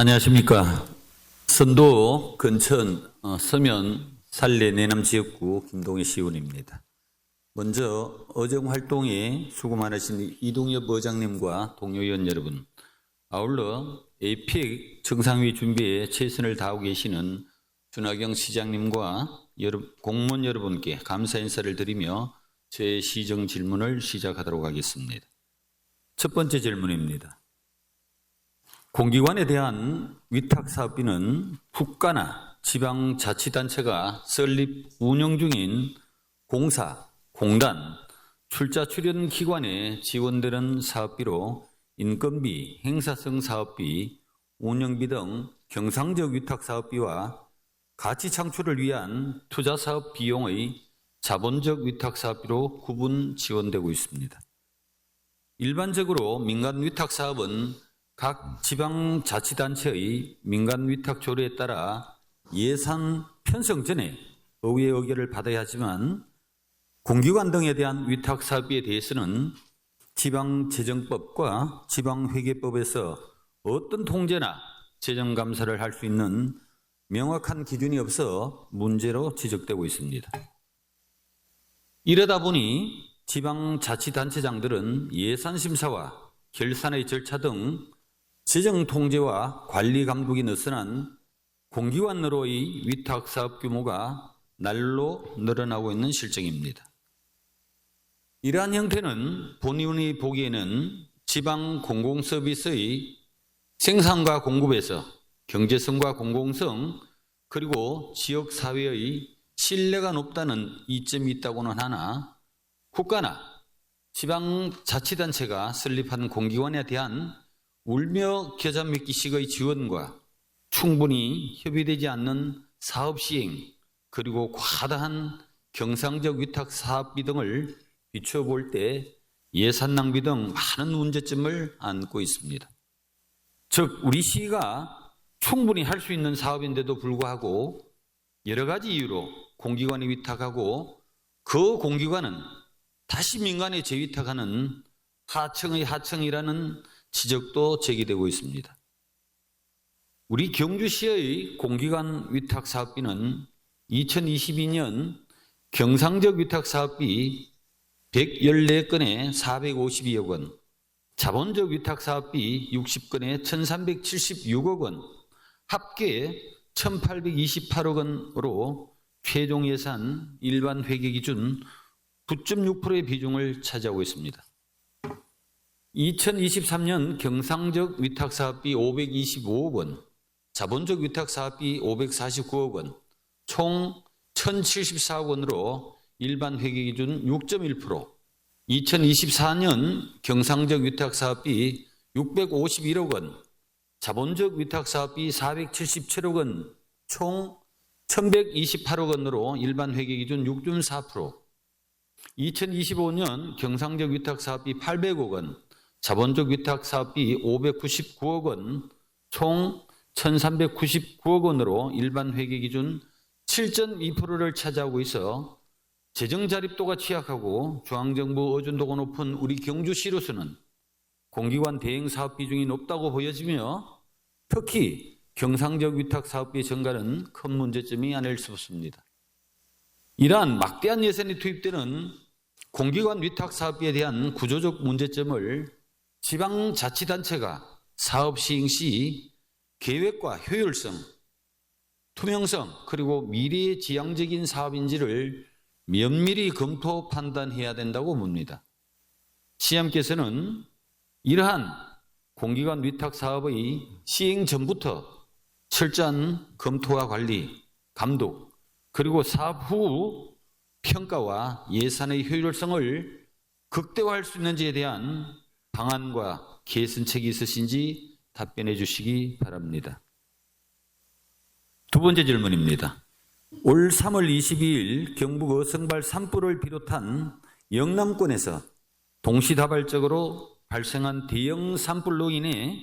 안녕하십니까. 선도 근천 서면 산례 내남 지역구 김동희 시의원입니다. 먼저 어정 활동에 수고 많으신 이동엽 의장님과 동료 의원 여러분, 아울러 APEC 정상회의 준비에 최선을 다하고 계시는 준하경 시장님과 공무원 여러분께 감사 인사를 드리며 제 시정 질문을 시작하도록 하겠습니다. 첫 번째 질문입니다. 공기관에 대한 위탁사업비는 국가나 지방자치단체가 설립 운영 중인 공사, 공단, 출자 출연 기관에 지원되는 사업비로 인건비, 행사성 사업비, 운영비 등 경상적 위탁사업비와 가치 창출을 위한 투자사업 비용의 자본적 위탁사업비로 구분 지원되고 있습니다. 일반적으로 민간 위탁사업은 각 지방자치단체의 민간위탁조례에 따라 예산 편성 전에 의회 의결을 받아야 하지만 공기관 등에 대한 위탁사업비에 대해서는 지방재정법과 지방회계법에서 어떤 통제나 재정감사를 할 수 있는 명확한 기준이 없어 문제로 지적되고 있습니다. 이러다 보니 지방자치단체장들은 예산심사와 결산의 절차 등 재정 통제와 관리 감독이 느슨한 공기관으로의 위탁사업 규모가 날로 늘어나고 있는 실정입니다. 이러한 형태는 본의원이 보기에는 지방 공공서비스의 생산과 공급에서 경제성과 공공성 그리고 지역사회의 신뢰가 높다는 이점이 있다고는 하나 국가나 지방자치단체가 설립한 공기관에 대한 울며 겨자 먹기식의 지원과 충분히 협의되지 않는 사업 시행 그리고 과다한 경상적 위탁 사업비 등을 비춰볼 때 예산 낭비 등 많은 문제점을 안고 있습니다. 즉 우리 시가 충분히 할 수 있는 사업인데도 불구하고 여러 가지 이유로 공기관에 위탁하고 그 공기관은 다시 민간에 재위탁하는 하청의 하청이라는 지적도 제기되고 있습니다. 우리 경주시의 공기관 위탁사업비는 2022년 경상적 위탁사업비 114건에 452억 원, 자본적 위탁사업비 60건에 1376억 원, 합계 1828억 원으로 최종 예산 일반 회계 기준 9.6%의 비중을 차지하고 있습니다. 2023년 경상적 위탁사업비 525억 원, 자본적 위탁사업비 549억 원, 총 1,074억 원으로 일반 회계기준 6.1%, 2024년 경상적 위탁사업비 651억 원, 자본적 위탁사업비 477억 원, 총 1,128억 원으로 일반 회계기준 6.4%, 2025년 경상적 위탁사업비 800억 원, 자본적 위탁사업비 599억 원, 총 1,399억 원으로 일반 회계기준 7.2%를 차지하고 있어 재정자립도가 취약하고 중앙정부 의존도가 높은 우리 경주시로서는 공기관 대행사업 비중이 높다고 보여지며 특히 경상적 위탁사업비 증가는 큰 문제점이 아닐 수 없습니다. 이러한 막대한 예산이 투입되는 공기관 위탁사업비에 대한 구조적 문제점을 지방자치단체가 사업 시행 시 계획과 효율성, 투명성 그리고 미래지향적인 사업인지를 면밀히 검토 판단해야 된다고 봅니다. 시장께서는 이러한 공기관 위탁 사업의 시행 전부터 철저한 검토와 관리, 감독 그리고 사업 후 평가와 예산의 효율성을 극대화할 수 있는지에 대한 방안과 개선책이 있으신지 답변해 주시기 바랍니다. 두 번째 질문입니다. 올 3월 22일 경북 어성발 산불을 비롯한 영남권에서 동시다발적으로 발생한 대형 산불로 인해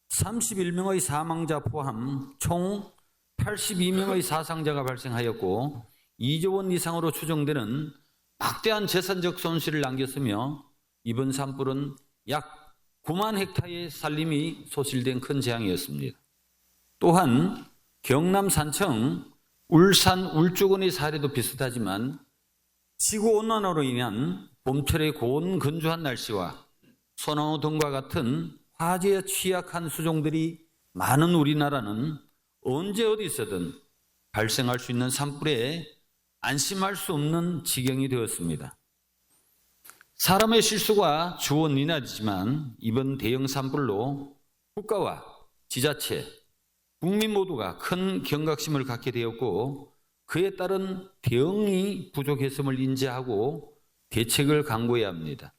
31명의 사망자 포함 총 82명의 사상자가 발생하였고 2조 원 이상으로 추정되는 막대한 재산적 손실을 남겼으며 이번 산불은 약 9만 헥타르의 산림이 소실된 큰 재앙이었습니다. 또한 경남 산청, 울산 울주군의 사례도 비슷하지만 지구온난화로 인한 봄철의 고온 건조한 날씨와 소나무 등과 같은 화재에 취약한 수종들이 많은 우리나라는 언제 어디서든 발생할 수 있는 산불에 안심할 수 없는 지경이 되었습니다. 사람의 실수가 주 원인이지만 이번 대형 산불로 국가와 지자체, 국민 모두가 큰 경각심을 갖게 되었고 그에 따른 대응이 부족했음을 인지하고 대책을 강구해야 합니다.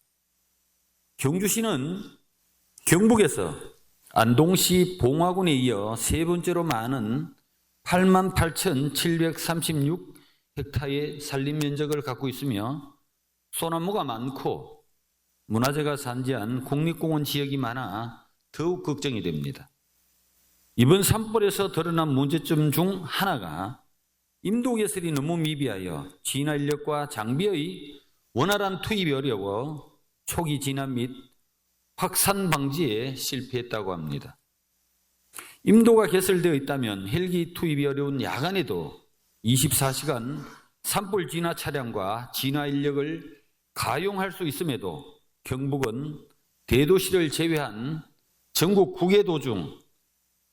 경주시는 경북에서 안동시 봉화군에 이어 세 번째로 많은 88,736헥타의 산림 면적을 갖고 있으며 소나무가 많고 문화재가 산재한 국립공원 지역이 많아 더욱 걱정이 됩니다. 이번 산불에서 드러난 문제점 중 하나가 임도개설이 너무 미비하여 진화 인력과 장비의 원활한 투입이 어려워 초기 진화 및 확산 방지에 실패했다고 합니다. 임도가 개설되어 있다면 헬기 투입이 어려운 야간에도 24시간 산불 진화 차량과 진화 인력을 가용할 수 있음에도 경북은 대도시를 제외한 전국 9개 중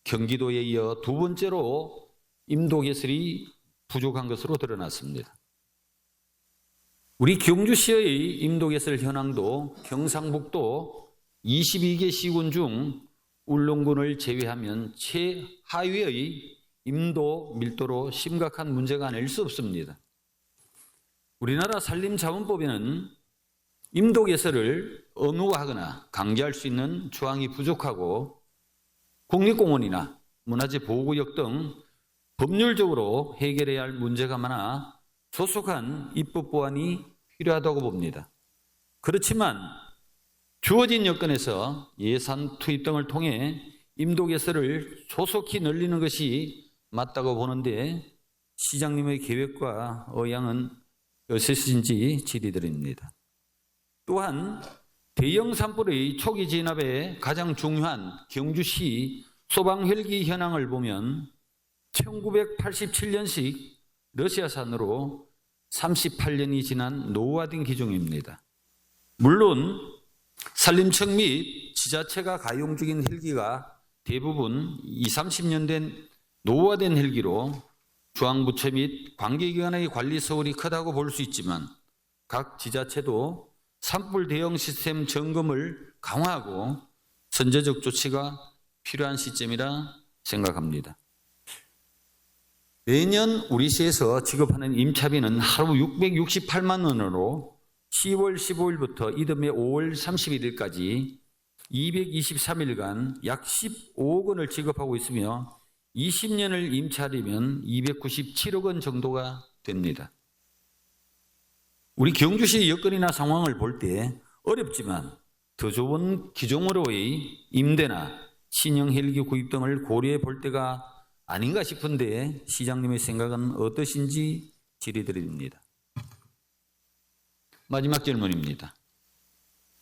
경기도에 이어 두 번째로 임도 개설이 부족한 것으로 드러났습니다. 우리 경주시의 임도 개설 현황도 경상북도 22개 시군 중 울릉군을 제외하면 최하위의 임도 밀도로 심각한 문제가 아닐 수 없습니다. 우리나라 산림자원법에는 임도 개설을 의무화하거나 강제할 수 있는 조항이 부족하고 국립공원이나 문화재 보호구역 등 법률적으로 해결해야 할 문제가 많아 조속한 입법 보완이 필요하다고 봅니다. 그렇지만 주어진 여건에서 예산 투입 등을 통해 임도 개설을 조속히 늘리는 것이 맞다고 보는데 시장님의 계획과 의향은 어떠신지 질의드립니다. 또한 대형 산불의 초기 진압에 가장 중요한 경주시 소방 헬기 현황을 보면 1987년식 러시아산으로 38년이 지난 노후화된 기종입니다. 물론 산림청 및 지자체가 가용 중인 헬기가 대부분 20-30년 된 노후화된 헬기로 중앙부처 및 관계기관의 관리 소홀이 크다고 볼 수 있지만 각 지자체도 산불 대응 시스템 점검을 강화하고 선제적 조치가 필요한 시점이라 생각합니다. 매년 우리 시에서 지급하는 임차비는 하루 668만 원으로 10월 15일부터 이듬해 5월 31일까지 223일간 약 15억 원을 지급하고 있으며 20년을 임차하려면 297억 원 정도가 됩니다. 우리 경주시 여건이나 상황을 볼 때 어렵지만 더 좋은 기종으로의 임대나 신형 헬기 구입 등을 고려해 볼 때가 아닌가 싶은데 시장님의 생각은 어떠신지 질의드립니다. 마지막 질문입니다.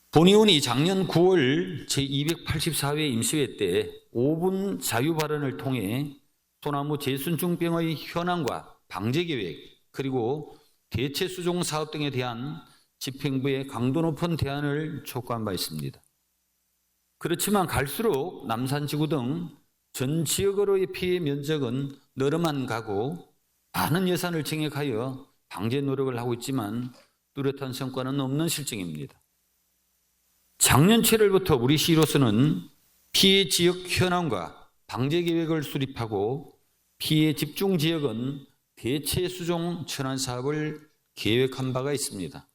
본의원이 작년 9월 제284회 임시회 때 5분 자유 발언을 통해 소나무 재순충병의 현황과 방제 계획 그리고 대체 수종 사업 등에 대한 집행부의 강도 높은 대안을 촉구한 바 있습니다. 그렇지만 갈수록 남산지구 등 전 지역으로의 피해 면적은 늘어만 가고 많은 예산을 증액하여 방제 노력을 하고 있지만 뚜렷한 성과는 없는 실정입니다. 작년 7월부터 우리 시로서는 피해 지역 현황과 방제 계획을 수립하고 피해 집중 지역은 대체 수종 전환 사업을 계획한 바가 있습니다.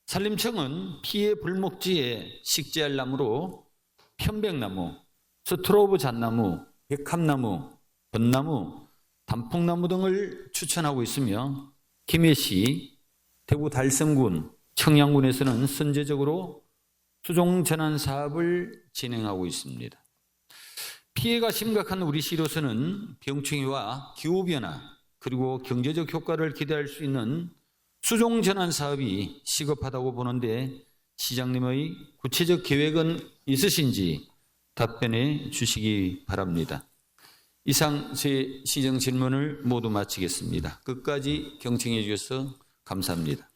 산림청은 피해 불목지에 식재할 나무로 편백나무, 스트로브 잣나무, 백합나무, 벚나무, 단풍나무 등을 추천하고 있으며 김해시, 대구 달성군, 청양군에서는 선제적으로 수종 전환 사업을 진행하고 있습니다. 피해가 심각한 우리 시로서는 병충해와 기후변화 그리고 경제적 효과를 기대할 수 있는 수종 전환 사업이 시급하다고 보는데 시장님의 구체적 계획은 있으신지 답변해 주시기 바랍니다. 이상 제 시정 질문을 모두 마치겠습니다. 끝까지 경청해 주셔서 감사합니다.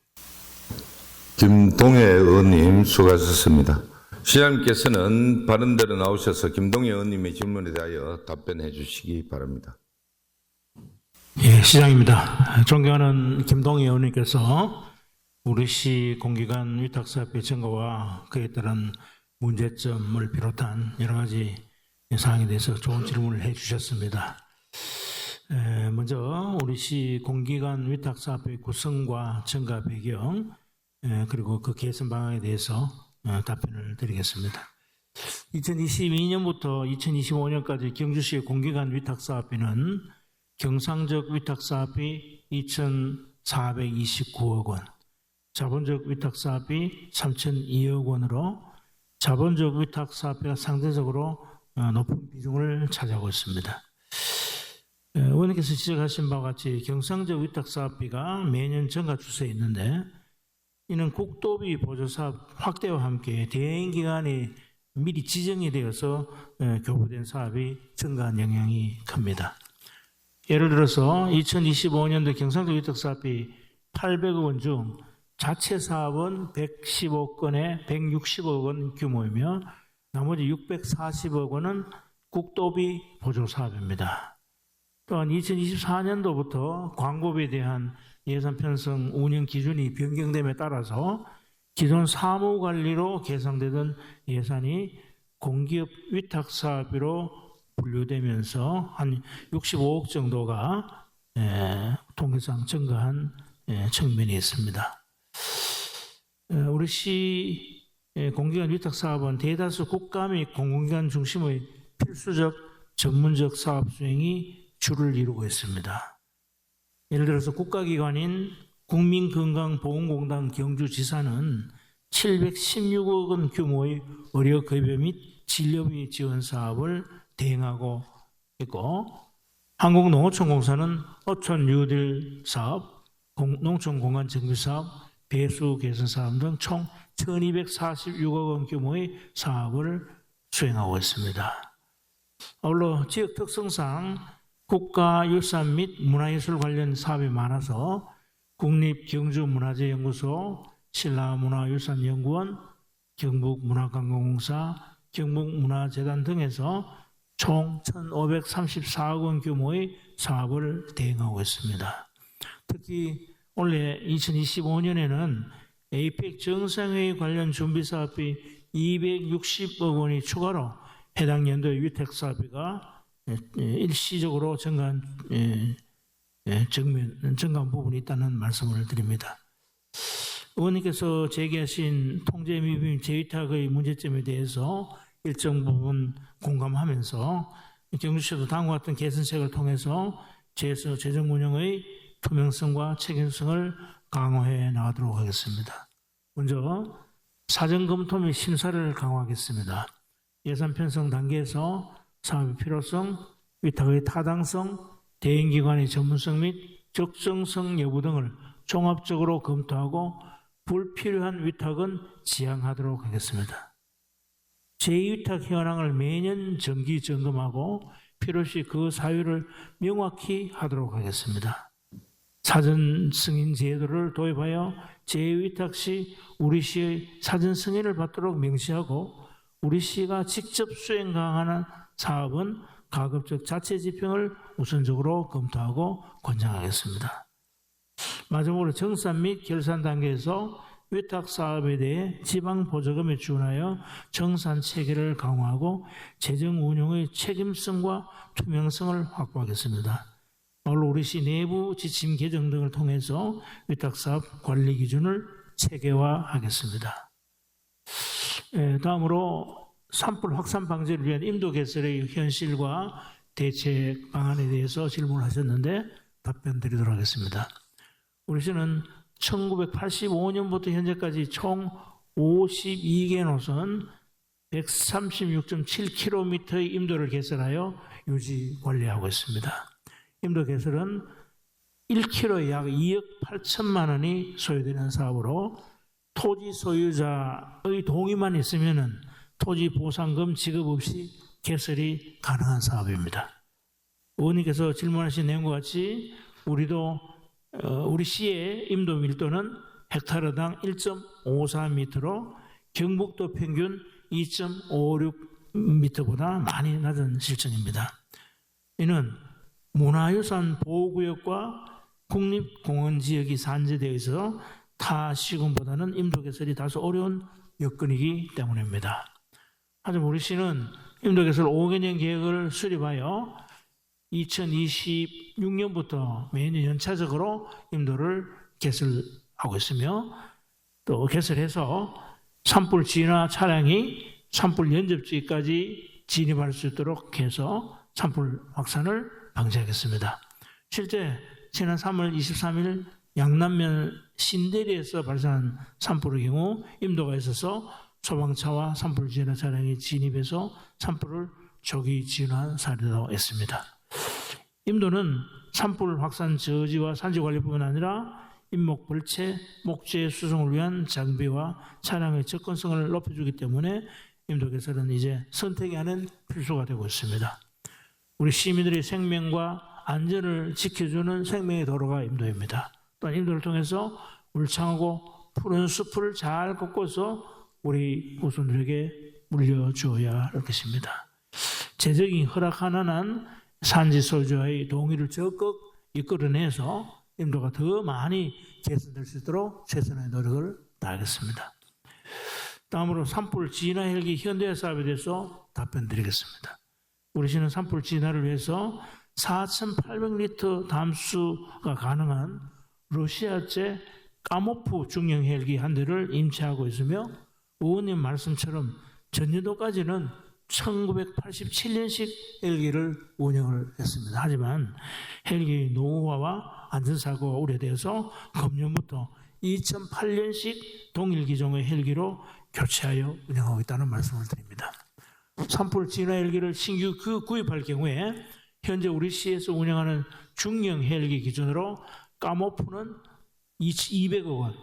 김동애 의원님 수고하셨습니다. 시장님께서는 바른대로 나오셔서 김동애 의원님의 질문에 대하여 답변해 주시기 바랍니다. 예, 시장입니다. 존경하는 김동애 의원님께서 우리시 공기관 위탁사업의 증거와 그에 따른 문제점을 비롯한 여러 가지 사항에 대해서 좋은 질문을 해 주셨습니다. 먼저 우리시 공기관 위탁사업의 구성과 증가 배경 그리고 그 개선 방안에 대해서 답변을 드리겠습니다. 2022년부터 2025년까지 경주시의 공기관 위탁사업비는 경상적 위탁사업비 2,429억 원, 자본적 위탁사업비 3,002억 원으로 자본적 위탁사업비가 상대적으로 높은 비중을 차지하고 있습니다. 의원님께서 지적하신 바와 같이 경상적 위탁사업비가 매년 증가 추세에 있는데 이는 국도비 보조사업 확대와 함께 대행 기간이 미리 지정이 되어서 교부된 사업이 증가한 영향이 큽니다. 예를 들어서 2025년도 경상도 위탁사업비 800억 원 중 자체 사업은 110억 건에 160억 원 규모이며 나머지 640억 원은 국도비 보조사업입니다. 또한 2024년도부터 광고비에 대한 예산 편성 운영 기준이 변경됨에 따라서 기존 사무관리로 계상되던 예산이 공기업 위탁사업비로 분류되면서 한 65억 정도가 통계상 증가한 측면이 있습니다. 우리 시 공기관 위탁사업은 대다수 국가 및 공공기관 중심의 필수적 전문적 사업 수행이 주를 이루고 있습니다. 예를 들어서 국가기관인 국민건강보험공단 경주지사는 716억 원 규모의 의료급여 및 진료비 지원 사업을 대행하고 있고 한국농어촌공사는 어촌 뉴딜 사업, 농촌공간 정비 사업, 배수 개선 사업 등 총 1246억 원 규모의 사업을 수행하고 있습니다. 아울러 지역 특성상 국가유산 및 문화예술 관련 사업이 많아서 국립경주문화재연구소, 신라문화유산연구원, 경북문화관광공사, 경북문화재단 등에서 총 1,534억 원 규모의 사업을 대행하고 있습니다. 특히 올해 2025년에는 에이펙 정상회의 관련 준비사업비 260억 원이 추가로 해당 연도의 위탁사업비가 일시적으로 증가한 부분이 있다는 말씀을 드립니다. 의원님께서 제기하신 통제 미비임 재위탁의 문제점에 대해서 일정 부분 공감하면서 경주시도 다음과 같은 개선책을 통해서 재정 운영의 투명성과 책임성을 강화해 나가도록 하겠습니다. 먼저 사전 검토 및 심사를 강화하겠습니다. 예산 편성 단계에서 사업의 필요성, 위탁의 타당성, 대행기관의 전문성 및 적정성 여부 등을 종합적으로 검토하고 불필요한 위탁은 지양하도록 하겠습니다. 제2위탁 현황을 매년 정기 점검하고 필요시 그 사유를 명확히 하도록 하겠습니다. 사전 승인 제도를 도입하여 제2위탁 시 우리 시의 사전 승인을 받도록 명시하고 우리 시가 직접 수행 강화하는 사업은 가급적 자체 집행을 우선적으로 검토하고 권장하겠습니다. 마지막으로 정산 및 결산 단계에서 위탁 사업에 대해 지방 보조금에 준하여 정산 체계를 강화하고 재정 운용의 책임성과 투명성을 확보하겠습니다. 아울러 우리 시 내부 지침 개정 등을 통해서 위탁 사업 관리 기준을 체계화하겠습니다. 다음으로 산불 확산 방지를 위한 인도 개설의 현실과 대책 방안에 대해서 질문을 하셨는데 답변 드리도록 하겠습니다. 우리 시는 1985년부터 현재까지 총 52개 노선 136.7km의 임도를 개설하여 유지 관리하고 있습니다. 임도 개설은 1km에 약 2억 8천만 원이 소요되는 사업으로 토지 소유자의 동의만 있으면 토지 보상금 지급 없이 개설이 가능한 사업입니다. 의원님께서 질문하신 내용과 같이 우리도 우리 시의 임도 밀도는 헥타르당 1.54m로 경북도 평균 2.56m보다 많이 낮은 실정입니다. 이는 문화유산 보호구역과 국립공원 지역이 산재되어 있어 타 시군보다는 임도 개설이 다소 어려운 여건이기 때문입니다. 하지만 우리 시는 임도 개설 5개년 계획을 수립하여 2026년부터 매년 연차적으로 임도를 개설하고 있으며 또 개설해서 산불 진화 차량이 산불 연접지까지 진입할 수 있도록 해서 산불 확산을 방지하겠습니다. 실제 지난 3월 23일 양남면 신대리에서 발생한 산불의 경우 임도가 있어서 소방차와 산불 진화 차량이 진입해서 산불을 조기 진화한 사례도 있습니다. 임도는 산불 확산 저지와 산지 관리뿐만 아니라 임목 벌채, 목재 수송을 위한 장비와 차량의 접근성을 높여주기 때문에 임도 개설은 이제 선택이 아닌 필수가 되고 있습니다. 우리 시민들의 생명과 안전을 지켜주는 생명의 도로가 임도입니다. 또한 임도를 통해서 울창하고 푸른 숲을 잘 걷고서 우리 후손들에게 물려주어야 할 것입니다. 재적인 허락하는 한 산지 소유자의 동의를 적극 이끌어내서 임도가 더 많이 개선될 수 있도록 최선의 노력을 다하겠습니다. 다음으로 산불 진화 헬기 현대화 사업에 대해서 답변드리겠습니다. 우리 시는 산불 진화를 위해서 4,800리터 담수가 가능한 러시아제 까모프 중형 헬기 한 대를 임차하고 있으며 의원님 말씀처럼 전년도까지는 1987년식 헬기를 운영을 했습니다. 하지만 헬기 노후화와 안전사고가 우려되어서 금년부터 2008년식 동일 기종의 헬기로 교체하여 운영하고 있다는 말씀을 드립니다. 산불 진화 헬기를 신규 구입할 경우에 현재 우리 시에서 운영하는 중형 헬기 기준으로 까모프는 200억 원,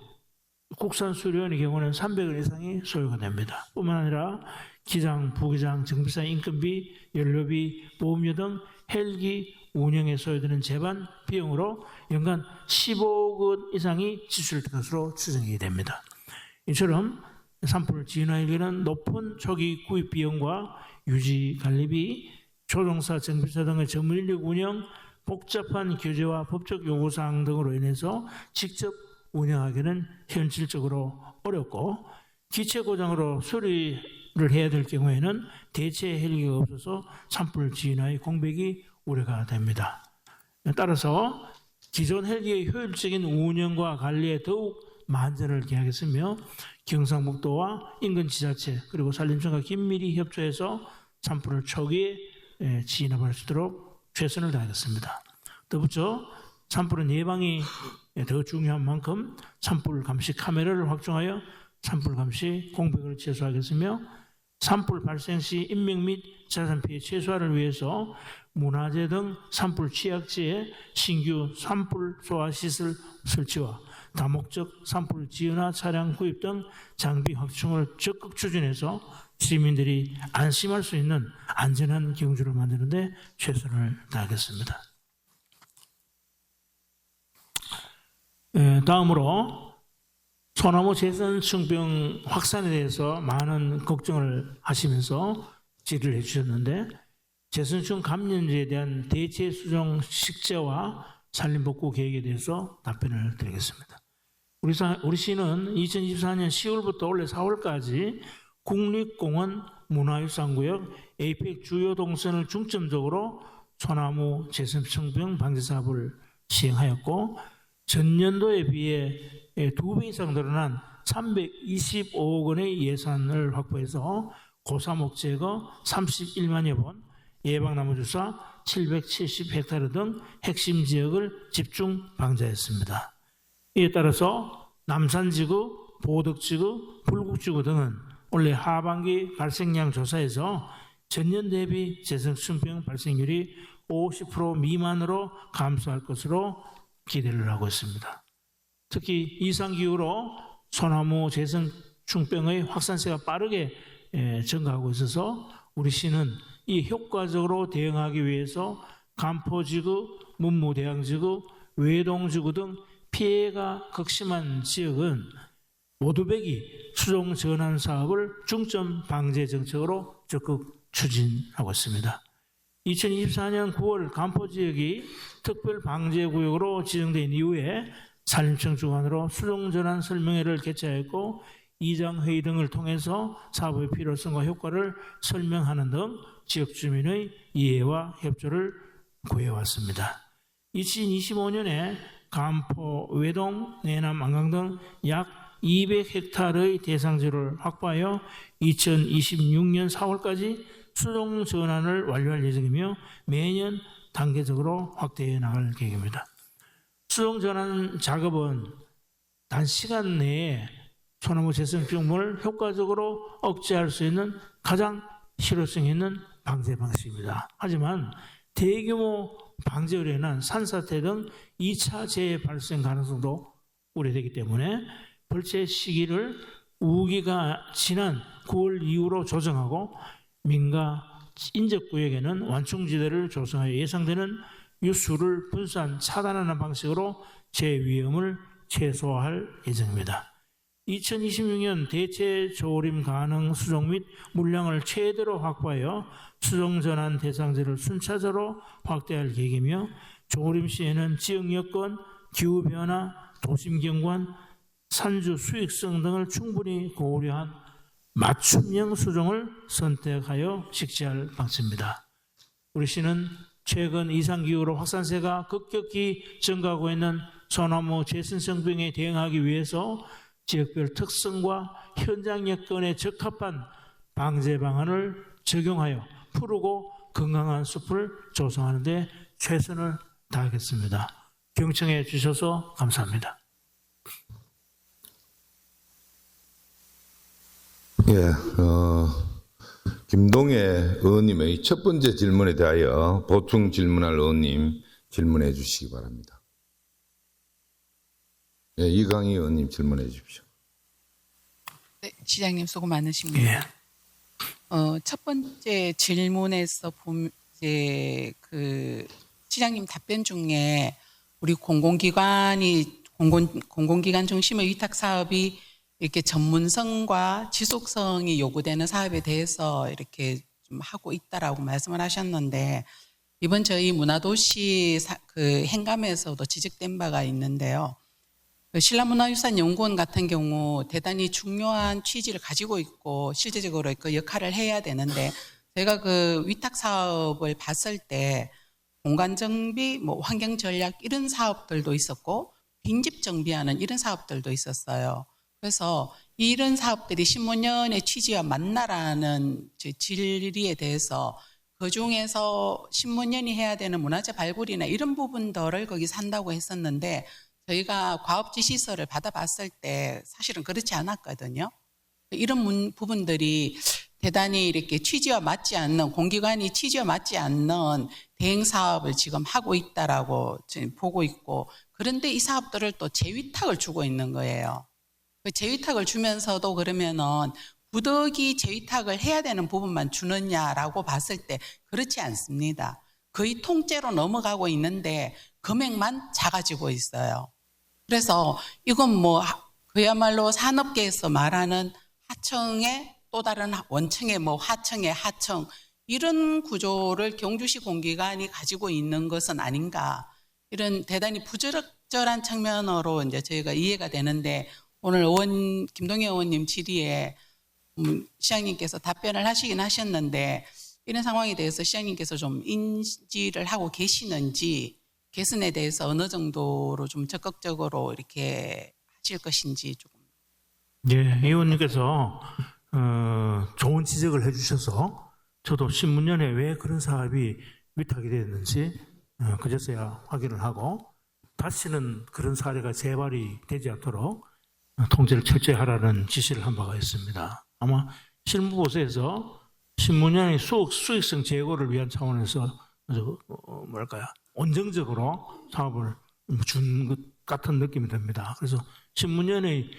국산 수료원의 경우는 300원 이상이 소요가 됩니다. 뿐만 아니라 기장, 부기장, 정비사 인건비, 연료비, 보험료 등 헬기 운영에 소요되는 제반 비용으로 연간 15억 원 이상이 지출될 것으로 추정이 됩니다. 이처럼 산불 진화 헬기는 높은 초기 구입 비용과 유지 관리비, 조종사, 정비사 등의 전문 인력 운영, 복잡한 규제와 법적 요구사항 등으로 인해서 직접 운영하기는 현실적으로 어렵고 기체 고장으로 수리를 해야 될 경우에는 대체 헬기가 없어서 산불 진화의 공백이 우려가 됩니다. 따라서 기존 헬기의 효율적인 운영과 관리에 더욱 만전을 기하겠으며 경상북도와 인근 지자체 그리고 산림청과 긴밀히 협조해서 산불을 초기에 진압할 수 있도록 최선을 다하겠습니다. 더불어 산불은 예방이 더 중요한 만큼 산불 감시 카메라를 확충하여 산불 감시 공백을 최소화하겠으며 산불 발생 시 인명 및 자산 피해 최소화를 위해서 문화재 등 산불 취약지에 신규 산불 소화 시설 설치와 다목적 산불 진화 차량 구입 등 장비 확충을 적극 추진해서 시민들이 안심할 수 있는 안전한 경주를 만드는 데 최선을 다하겠습니다. 다음으로 소나무 재선충병 확산에 대해서 많은 걱정을 하시면서 질의를 해주셨는데 재선충 감염제에 대한 대체 수종 식재와 산림복구 계획에 대해서 답변을 드리겠습니다. 우리 시는 2024년 10월부터 올해 4월까지 국립공원 문화유산구역 에이펙 주요 동선을 중점적으로 소나무 재선충병 방지 사업을 시행하였고 전년도에 비해 2배 이상 늘어난 325억 원의 예산을 확보해서 고사목 제거 31만여 번, 예방나무 주사 770헥타르 등 핵심 지역을 집중 방제했습니다. 이에 따라서 남산지구, 보덕지구, 불국지구 등은 올해 하반기 발생량 조사에서 전년 대비 재선충병 발생률이 50% 미만으로 감소할 것으로 기대를 하고 있습니다. 특히 이상기후로 소나무 재선충병의 확산세가 빠르게 증가하고 있어서 우리 시는 이 효과적으로 대응하기 위해서 간포지구, 문무대항지구, 외동지구 등 피해가 극심한 지역은 모두배기 수종 전환 사업을 중점 방제 정책으로 적극 추진하고 있습니다. 2024년 9월 간포 지역이 특별 방제 구역으로 지정된 이후에 산림청 주관으로 수종 전환 설명회를 개최했고 이장회의 등을 통해서 사업의 필요성과 효과를 설명하는 등 지역 주민의 이해와 협조를 구해왔습니다. 2025년에 간포, 외동, 내남, 안강 등 약 200헥타르의 대상지를 확보하여 2026년 4월까지 수종 전환을 완료할 예정이며 매년 단계적으로 확대해 나갈 계획입니다. 수종 전환 작업은 단시간 내에 소나무 재생병을 효과적으로 억제할 수 있는 가장 실효성 있는 방제 방식입니다. 하지만 대규모 방제 의뢰는 산사태 등 2차 재해 발생 가능성도 우려되기 때문에 벌채 시기를 우기가 지난 9월 이후로 조정하고 민가 인접구역에는 완충지대를 조성하여 예상되는 유수를 분산 차단하는 방식으로 재해 위험을 최소화할 예정입니다. 2026년 대체 조림 가능 수종 및 물량을 최대로 확보하여 수종 전환 대상지를 순차적으로 확대할 계획이며 조림 시에는 지역 여건, 기후 변화, 도심 경관, 산주 수익성 등을 충분히 고려한 맞춤형 수종을 선택하여 식재할 방침입니다. 우리 시는 최근 이상기후로 확산세가 급격히 증가하고 있는 소나무 재생성병에 대응하기 위해서 지역별 특성과 현장 여건에 적합한 방제 방안을 적용하여 푸르고 건강한 숲을 조성하는 데 최선을 다하겠습니다. 경청해 주셔서 감사합니다. 예, 김동애 의원님의 첫 번째 질문에 대하여 보충 질문할 의원님 질문해 주시기 바랍니다. 예, 이강희 의원님 질문해 주십시오. 네, 시장님 수고 많으십니다. 예. 첫 번째 질문에서 이제 그 시장님 답변 중에 우리 공공기관 중심의 위탁 사업이 이렇게 전문성과 지속성이 요구되는 사업에 대해서 이렇게 좀 하고 있다라고 말씀을 하셨는데 이번 저희 문화도시 그 행감에서도 지적된 바가 있는데요. 그 신라문화유산연구원 같은 경우 대단히 중요한 취지를 가지고 있고 실제적으로 그 역할을 해야 되는데 제가 그 위탁 사업을 봤을 때 공간 정비, 뭐 환경 전략 이런 사업들도 있었고 빈집 정비하는 이런 사업들도 있었어요. 그래서 이런 사업들이 신문연의 취지와 맞나라는 질의에 대해서 그중에서 신문연이 해야 되는 문화재 발굴이나 이런 부분들을 거기서 한다고 했었는데 저희가 과업지 시설을 받아봤을 때 사실은 그렇지 않았거든요. 이런 부분들이 대단히 이렇게 취지와 맞지 않는 공기관이 취지와 맞지 않는 대행 사업을 지금 하고 있다라고 지금 보고 있고 그런데 이 사업들을 또 재위탁을 주고 있는 거예요. 그 재위탁을 주면서도 그러면은 부득이 재위탁을 해야 되는 부분만 주느냐라고 봤을 때 그렇지 않습니다. 거의 통째로 넘어가고 있는데 금액만 작아지고 있어요. 그래서 이건 뭐 그야말로 산업계에서 말하는 하청의 또 다른 원청의 뭐 하청의 하청 이런 구조를 경주시 공기관이 가지고 있는 것은 아닌가 이런 대단히 부적절한 측면으로 이제 저희가 이해가 되는데 오늘 김동애 의원님 질의에 시장님께서 답변을 하시긴 하셨는데 이런 상황에 대해서 시장님께서 좀 인지를 하고 계시는지 개선에 대해서 어느 정도로 좀 적극적으로 이렇게 하실 것인지 조금. 예, 의원님께서 좋은 지적을 해주셔서 저도 신문연에 왜 그런 사업이 위탁이 됐는지 그제서야 확인을 하고 다시는 그런 사례가 재발이 되지 않도록 통제를 철저히 하라는 지시를 한 바가 있습니다. 아마 실무보고서에서 신문연의 수익성 제고를 위한 차원에서 원정적으로 사업을 준 것 같은 느낌이 듭니다. 그래서 신문연의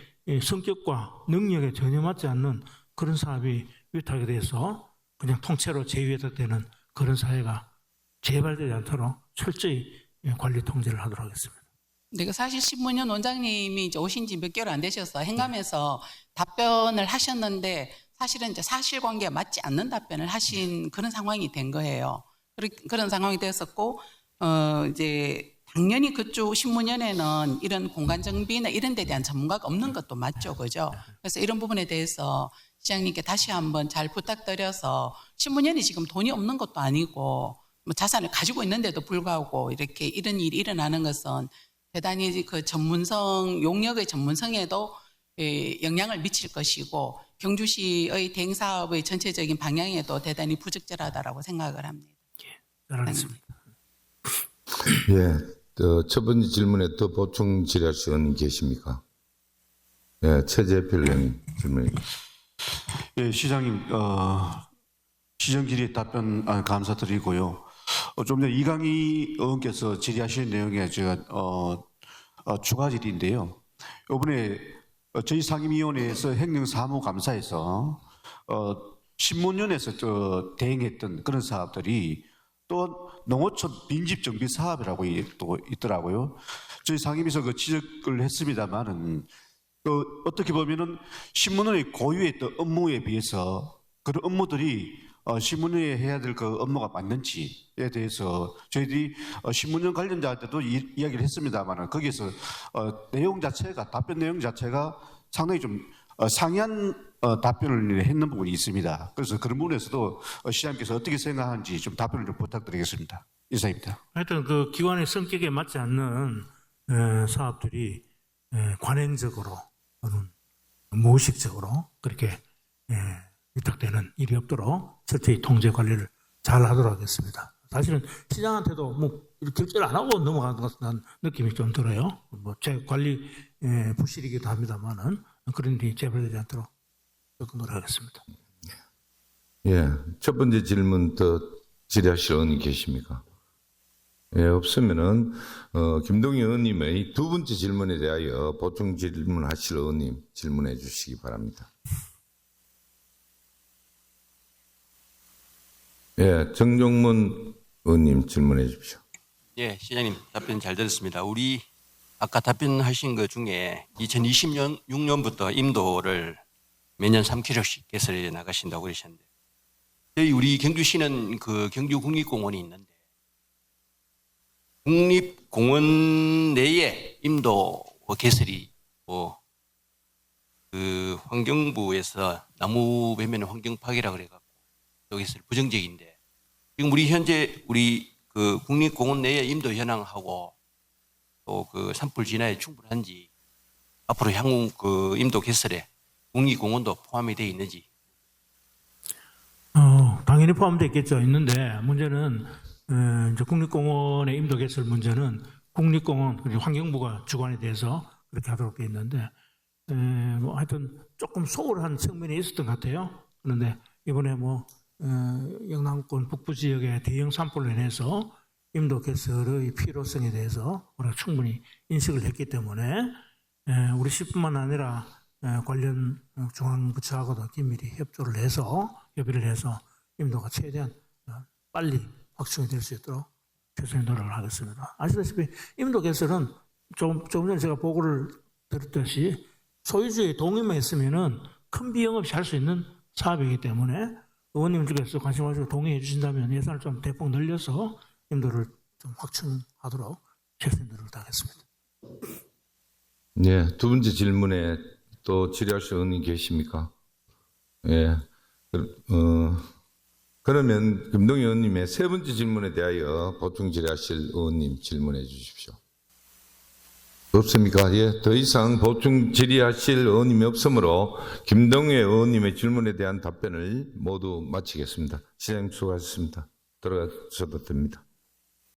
성격과 능력에 전혀 맞지 않는 그런 사업이 위탁이 돼서 그냥 통째로 재위탁되는 그런 사회가 재발되지 않도록 철저히 관리 통제를 하도록 하겠습니다. 근데 사실 신문연 원장님이 이제 오신 지 몇 개월 안 되셔서 행감에서 답변을 하셨는데 사실은 이제 사실관계가 맞지 않는 답변을 하신 그런 상황이 된 거예요. 그런 상황이 됐었고, 이제 당연히 그쪽 신문연에는 이런 공간 정비나 이런 데 대한 전문가가 없는 것도 맞죠, 그죠? 그래서 이런 부분에 대해서 시장님께 다시 한번 잘 부탁드려서 신문연이 지금 돈이 없는 것도 아니고 뭐 자산을 가지고 있는데도 불구하고 이렇게 이런 일이 일어나는 것은 대단히 그 전문성, 용역의 전문성에도 영향을 미칠 것이고 경주시의 대행사업의 전체적인 방향에도 대단히 부적절하다라고 생각을 합니다. 잘 알겠습니다. 예, 첫 번째 질문에 더 보충 질의하실 의원님 계십니까? 예, 최재필 의원님 질문해 주십시오. 예, 시장님, 시정 질의 답변 감사드리고요. 좀 전에 이강희 의원께서 질의하신 내용에 제가 추가 질의인데요. 이번에 저희 상임위원회에서 행정사무감사에서 신문연에서 대행했던 그런 사업들이 또 농어촌 빈집 정비 사업이라고 또 있더라고요. 저희 상임위에서 그 지적을 했습니다만은 어떻게 보면은 신문원의 고유의 또 업무에 비해서 그런 업무들이 신문원에 해야 될 그 업무가 맞는지에 대해서 저희들이 신문원 관련자한테도 이야기를 했습니다만은 거기에서 내용 자체가 답변 내용 자체가 상당히 좀 상이한 답변을 했는 부분이 있습니다. 그래서 그런 부분에서도 시장님께서 어떻게 생각하는지 좀 답변을 좀 부탁드리겠습니다. 이상입니다. 하여튼 그 기관의 성격에 맞지 않는 사업들이 관행적으로 또는 무의식적으로 그렇게 위탁되는 일이 없도록 철저히 통제 관리를 잘 하도록 하겠습니다. 사실은 시장한테도 뭐 이렇게 결제를 안 하고 넘어가는 것 같은 느낌이 좀 들어요. 뭐 제 관리 부실이기도 합니다만은 그런 일이 재발되지 않도록 노력하겠습니다. 예, 첫 번째 질문 더 질의하실 의원님 계십니까? 예, 없으면은 김동희 의원님의 두 번째 질문에 대하여 보충 질문하실 의원님 질문해 주시기 바랍니다. 예, 정종문 의원님 질문해 주십시오. 예, 시장님 답변 잘 들었습니다. 우리 아까 답변하신 것 중에 2026년부터 임도를 매년 3km씩 개설해 나가신다고 그러셨는데 저희 우리 경주시는 그 경주 국립공원이 있는데 국립공원 내에 임도 개설이 그 환경부에서 나무 배면 환경 파괴라 그래갖고 여기서 부정적인데 지금 우리 현재 우리 그 국립공원 내에 임도 현황하고 또 그 산불 진화에 충분한지 앞으로 향후 그 임도 개설에 국립공원도 포함이 되어 있는지. 당연히 포함되어 있겠죠. 있는데 문제는 이제 국립공원의 임도 개설 문제는 국립공원 그리고 환경부가 주관에 대해서 그렇게 하도록 되어 있는데 뭐 하여튼 조금 소홀한 측면이 있었던 것 같아요. 그런데 이번에 뭐 영남권 북부 지역의 대형 산불로 인해서 임도 개설의 필요성에 대해서 우리가 충분히 인식을 했기 때문에 우리 시뿐만 아니라 관련 중앙부처하고도 긴밀히 협의를 해서 임도가 최대한 빨리 확충이 될 수 있도록 최선의 노력을 하겠습니다. 아시다시피 임도 개설은 조금 전에 제가 보고를 드렸듯이 소유주의 동의만 있으면은 큰 비용 없이 할 수 있는 사업이기 때문에 의원님들께서 관심 가지고 동의해 주신다면 예산을 좀 대폭 늘려서 임도를 좀 확충하도록 최선의 노력을 다하겠습니다. 네, 두 번째 질문에 또 질의하실 의원님 계십니까? 예. 그러면 김동희 의원님의 세 번째 질문에 대하여 보충 질의하실 의원님 질문해 주십시오. 없습니까? 예, 더 이상 보충 질의하실 의원님이 없으므로 김동희 의원님의 질문에 대한 답변을 모두 마치겠습니다. 시장님 수고하셨습니다. 들어가셔도 됩니다.